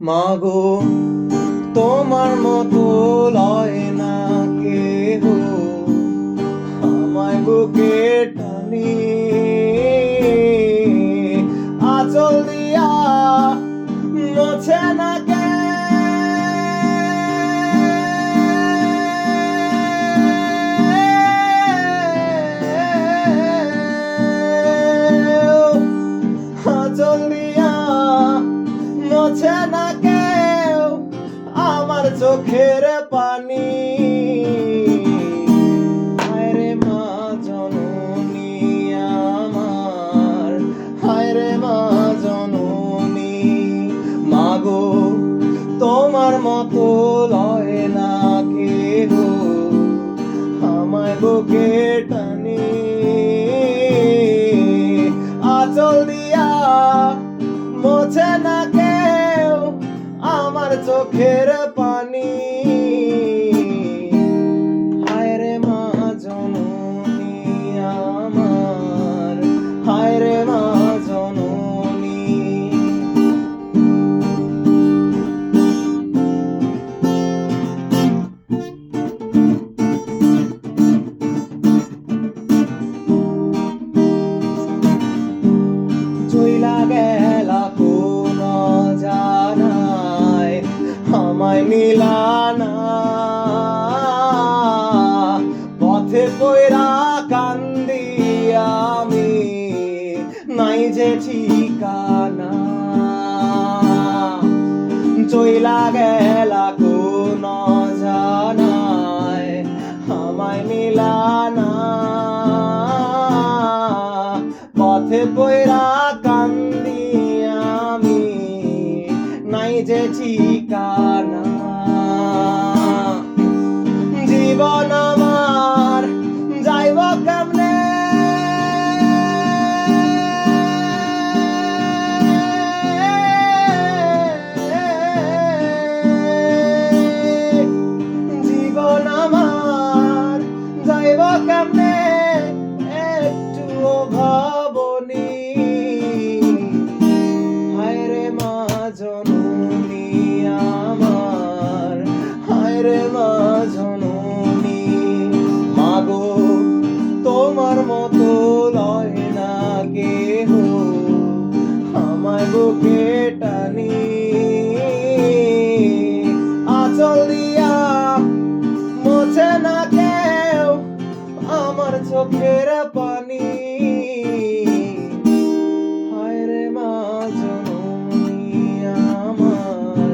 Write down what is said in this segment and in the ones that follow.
মাগো তোমার মতো লয় না কেহ আমায় বুকে টানি আঁচল দিয়া মোছে না কে আঁচল দিয়া মোছে না কেউ আমার চোখের পানি। হায়রে মা জননী আমার, হায়রে মা জননী। মাগো তোমার মতো লয় না কেহ আমায় বুকে টানি আঁচল দিয়া মোছে না কেউ আমার চোখের পানি। হায়রে মা জননী আমার, হায়রে মা জননী। চইলা গেলা কোন জানায় আমায় নিলানা পথে পয়রা কান্দি আমি নাই যে ঠিকানা। চইলা গেলা কোন জানায় আমায় নিলানা পথে পয়রা কান্দি আমি নাই যে ঠিকানা। জীবন আমার যাইব কেমনে জীবন আমার যাইব কেমনে একটুও ভাবনি। হায়রে মা জননী আমার, হায়রে মা জননী। মাগো তোমার মতো লয় না কেহ আমায় বুকে টানি আঁচল দিয়া মোছে না কেউ আমার চোখের পানি। হায়রে মা জননী আমার,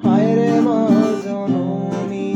হায়রে মা জননী।